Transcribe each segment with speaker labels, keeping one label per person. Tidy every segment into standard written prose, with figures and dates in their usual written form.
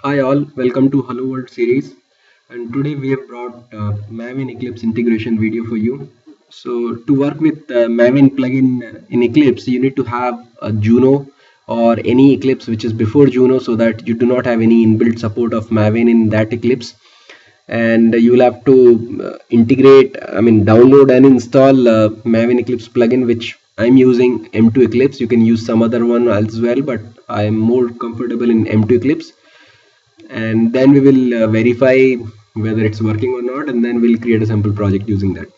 Speaker 1: Hi all, welcome to Hello World series, and today we have brought Maven Eclipse integration video for you. So to work with Maven plugin in Eclipse, you need to have a Juno or any Eclipse which is before Juno, so that you do not have any inbuilt support of Maven in that Eclipse. And you will have to download and install Maven Eclipse plugin, which I'm using M2 Eclipse. You can use some other one as well, but I am more comfortable in M2 Eclipse. And then we will verify whether it's working or not, and then we'll create a sample project using that.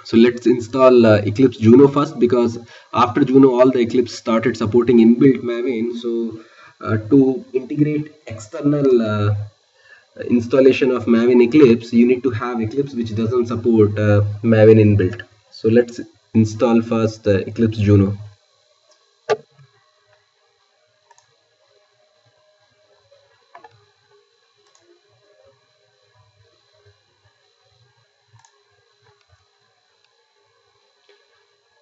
Speaker 1: So let's install Eclipse Juno first, because after Juno all the Eclipse started supporting inbuilt Maven. So to integrate external installation of Maven Eclipse, you need to have Eclipse which doesn't support Maven inbuilt. So let's install first Eclipse Juno.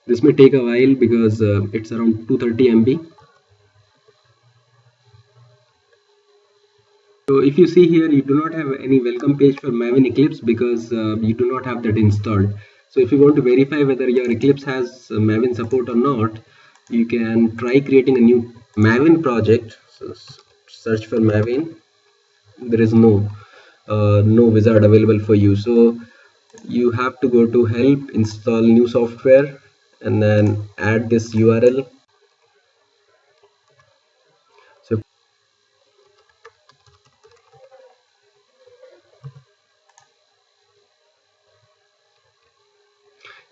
Speaker 1: This may take a while because it's around 230 MB. So if you see here, you do not have any welcome page for Maven Eclipse because you do not have that installed. So if you want to verify whether your Eclipse has Maven support or not, you can try creating a new Maven project. So search for Maven. There is no wizard available for you. So you have to go to help, install new software, and then add this URL. So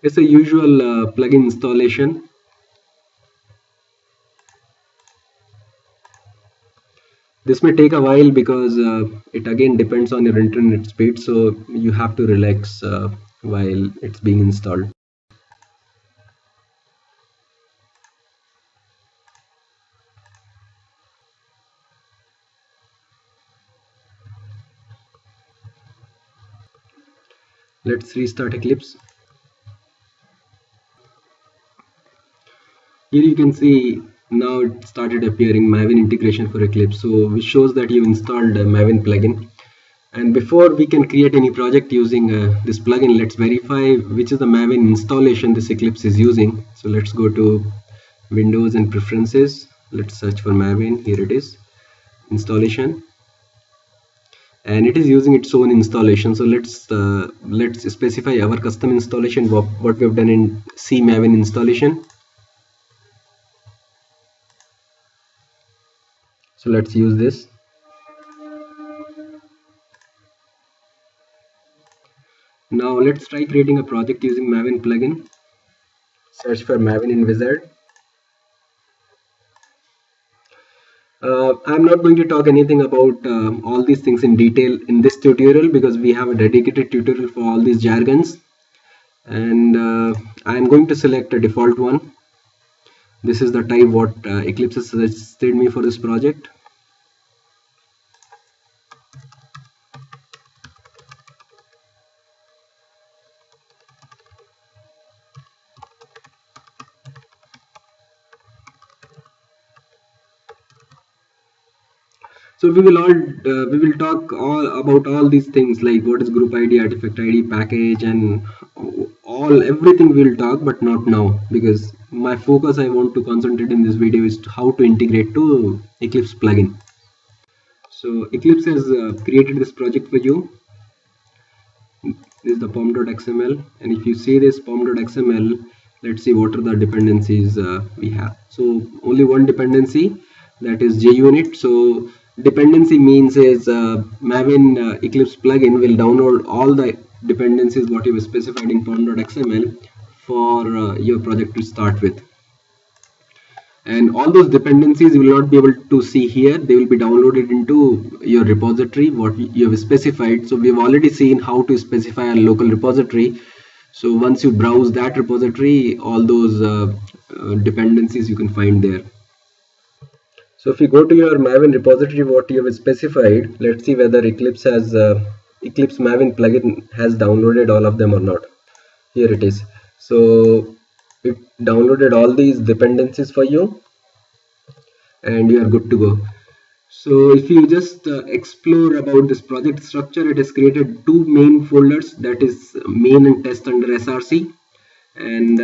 Speaker 1: it's a usual plugin installation. This may take a while because it again depends on your internet speed, so you have to relax while it's being installed. Let's restart Eclipse. Here you can see now it started appearing Maven integration for Eclipse, so which shows that you installed a Maven plugin. And before we can create any project using this plugin, let's verify which is the Maven installation this Eclipse is using. So let's go to Windows and Preferences. Let's search for Maven. Here it is, installation, and it is using its own installation. So let's specify our custom installation, what we have done in C Maven installation. So let's use this. Now let's try creating a project using Maven plugin. Search for Maven in Wizard. I'm not going to talk anything about all these things in detail in this tutorial, because we have a dedicated tutorial for all these jargons, and I'm going to select a default one. This is the type what Eclipse has suggested me for this project. So we will talk all about all these things, like what is group ID, artifact ID, package, and everything we will talk, but not now, because my focus I want to concentrate in this video is how to integrate to Eclipse plugin. So Eclipse has created this project for you. This is the pom.xml, and if you see this pom.xml, let's see what are the dependencies we have. So only one dependency, that is JUnit. So dependency means is Maven Eclipse plugin will download all the dependencies what you have specified in pom.xml for your project to start with. And all those dependencies you will not be able to see here. They will be downloaded into your repository what you have specified. So we have already seen how to specify a local repository. So once you browse that repository, all those dependencies you can find there. So if you go to your Maven repository what you have specified, let's see whether Eclipse has Eclipse Maven plugin has downloaded all of them or not. Here it is. So it downloaded all these dependencies for you, and you are good to go. So if you just explore about this project structure, it has created two main folders, that is main and test under SRC. And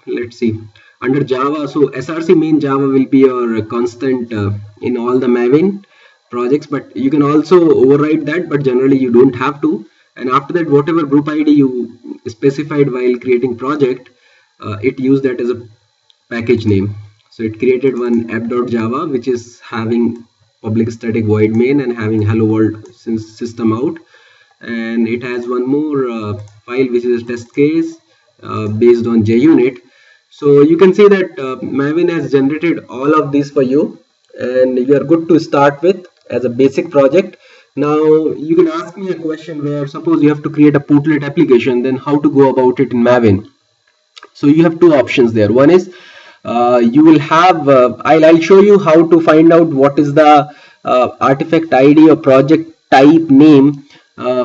Speaker 1: let's see, under Java, so SRC main Java will be your constant in all the Maven projects, but you can also override that, but generally you don't have to. And after that, whatever group ID you specified while creating project, it used that as a package name. So it created one app.java which is having public static void main and having hello world system out, and it has one more file which is a test case based on JUnit. So you can see that Maven has generated all of these for you, and you are good to start with as a basic project. Now you can ask me a question where suppose you have to create a portlet application, then how to go about it in Maven. So you have two options there. One is you will have I'll show you how to find out what is the artifact ID or project type name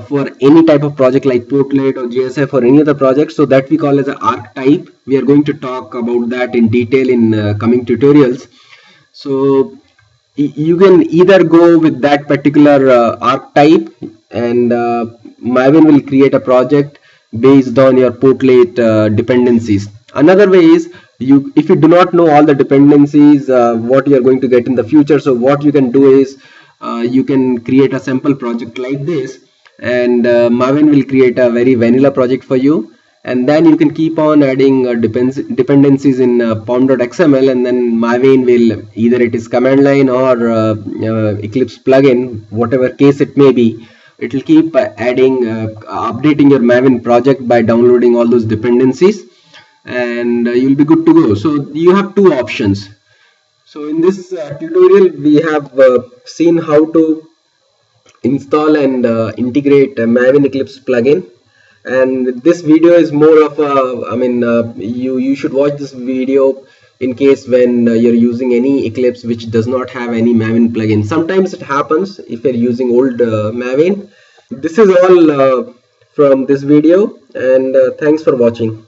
Speaker 1: for any type of project like Portlet or JSF or any other project. So that we call as an archetype. We are going to talk about that in detail in coming tutorials. So you can either go with that particular archetype, and Maven will create a project based on your Portlet dependencies. Another way is, if you do not know all the dependencies what you are going to get in the future, so what you can do is you can create a sample project like this, and Maven will create a very vanilla project for you, and then you can keep on adding dependencies in pom.xml, and then Maven will, either it is command line or Eclipse plugin, whatever case it may be, it will keep adding updating your Maven project by downloading all those dependencies, and you'll be good to go. So you have two options. So in this tutorial we have seen how to install and integrate a Maven Eclipse plugin, and this video is more of a you should watch this video in case when you're using any Eclipse which does not have any Maven plugin. Sometimes it happens if you're using old Maven. This is all from this video, and thanks for watching.